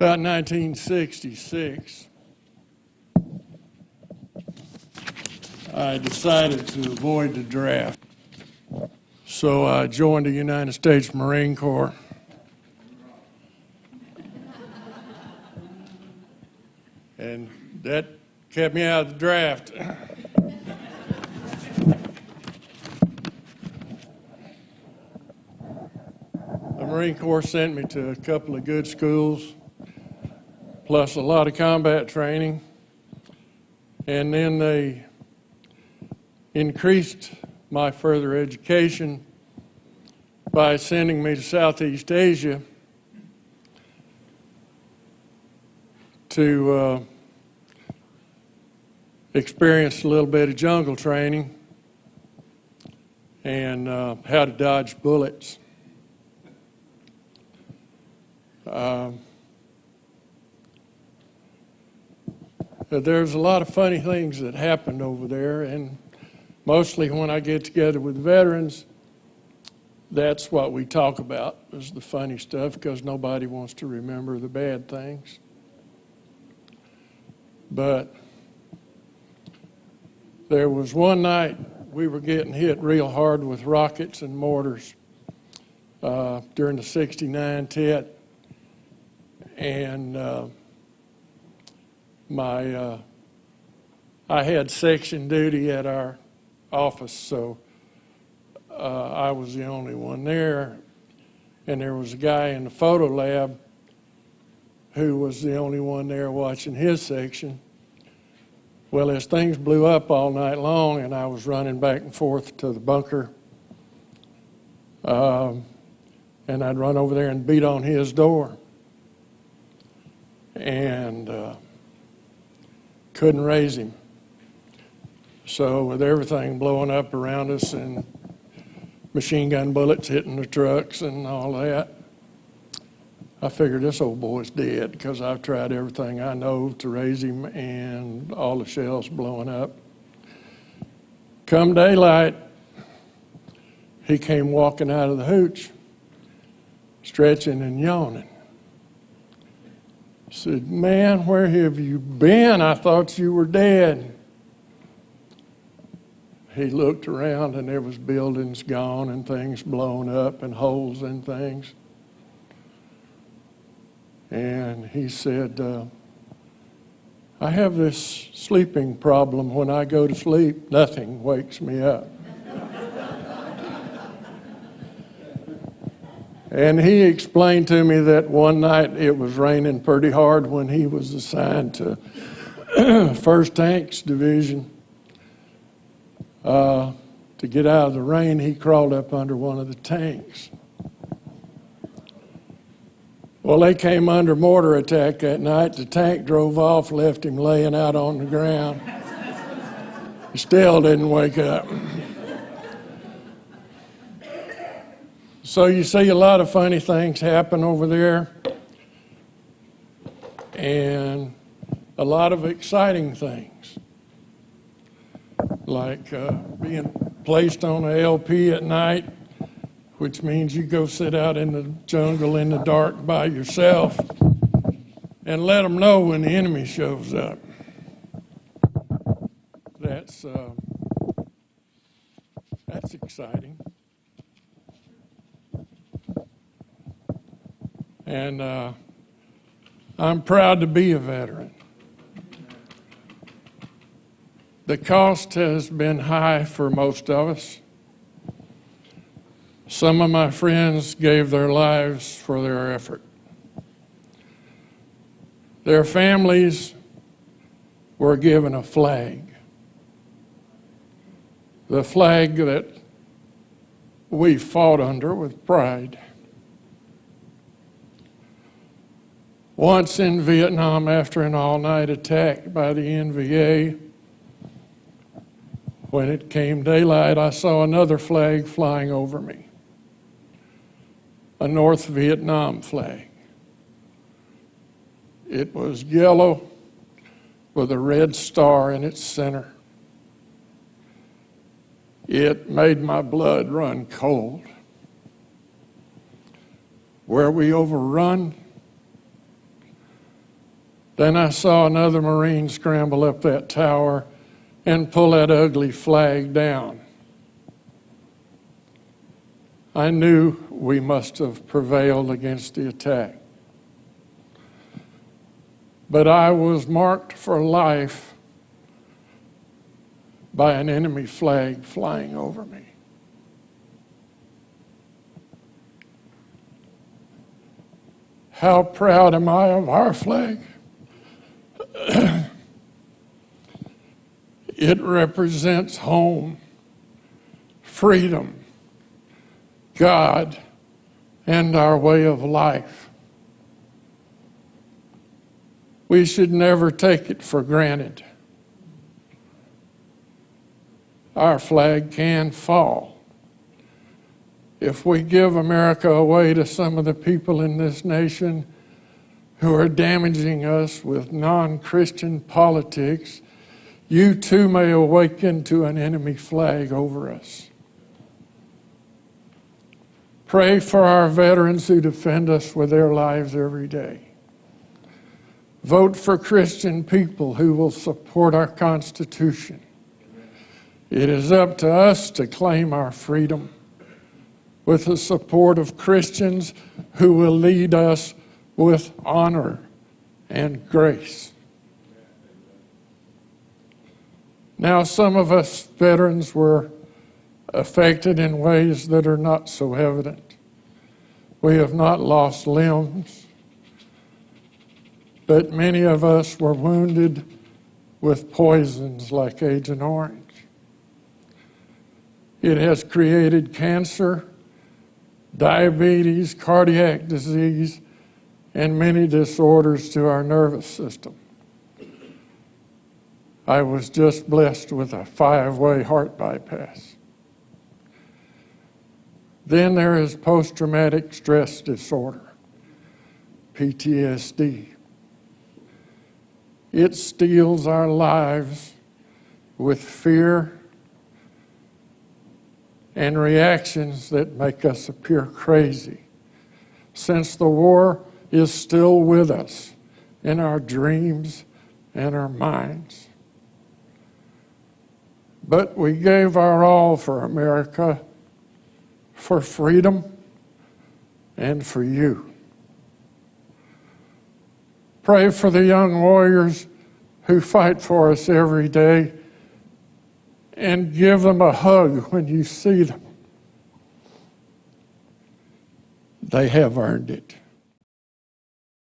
About 1966, I decided to avoid the draft. So I joined the United States Marine Corps. And that kept me out of the draft. The Marine Corps sent me to a couple of good schools, plus a lot of combat training. And then they increased my further education by sending me to Southeast Asia to experience a little bit of jungle training and how to dodge bullets. There's a lot of funny things that happened over there, and mostly when I get together with veterans, that's what we talk about, is the funny stuff, because nobody wants to remember the bad things. But there was one night we were getting hit real hard with rockets and mortars during the '69 Tet, and I had section duty at our office, so I was the only one there, and there was a guy in the photo lab who was the only one there watching his section. Well, as things blew up all night long, and I was running back and forth to the bunker, and I'd run over there and beat on his door, and couldn't raise him. So with everything blowing up around us and machine gun bullets hitting the trucks and all that, I figured this old boy's dead, because I've tried everything I know to raise him and all the shells blowing up. Come daylight, he came walking out of the hooch, stretching and yawning. I said, "Man, where have you been? I thought you were dead." He looked around, and there was buildings gone and things blown up and holes in things. And he said, "I have this sleeping problem. When I go to sleep, nothing wakes me up." And he explained to me that one night it was raining pretty hard when he was assigned to 1st Tanks Division. To get out of the rain, he crawled up under one of the tanks. Well, they came under mortar attack that night. The tank drove off, left him laying out on the ground. He still didn't wake up. So you see a lot of funny things happen over there, and a lot of exciting things, like being placed on an LP at night, which means you go sit out in the jungle in the dark by yourself and let them know when the enemy shows up. That's exciting. And I'm proud to be a veteran. The cost has been high for most of us. Some of my friends gave their lives for their effort. Their families were given a flag. The flag that we fought under with pride. Once in Vietnam, after an all-night attack by the NVA, when it came daylight, I saw another flag flying over me, a North Vietnam flag. It was yellow with a red star in its center. It made my blood run cold. Were we overrun? Then I saw another Marine scramble up that tower and pull that ugly flag down. I knew we must have prevailed against the attack. But I was marked for life by an enemy flag flying over me. How proud am I of our flag? It represents home, freedom, God, and our way of life. We should never take it for granted. Our flag can fall. If we give America away to some of the people in this nation who are damaging us with non-Christian politics, you too may awaken to an enemy flag over us. Pray for our veterans who defend us with their lives every day. Vote for Christian people who will support our Constitution. It is up to us to claim our freedom with the support of Christians who will lead us with honor and grace. Now, some of us veterans were affected in ways that are not so evident. We have not lost limbs, but many of us were wounded with poisons like Agent Orange. It has created cancer, diabetes, cardiac disease, and many disorders to our nervous system. I was just blessed with a 5-way heart bypass. Then there is post-traumatic stress disorder, PTSD. It steals our lives with fear and reactions that make us appear crazy, since the war is still with us in our dreams and our minds. But we gave our all for America, for freedom, and for you. Pray for the young warriors who fight for us every day, and give them a hug when you see them. They have earned it.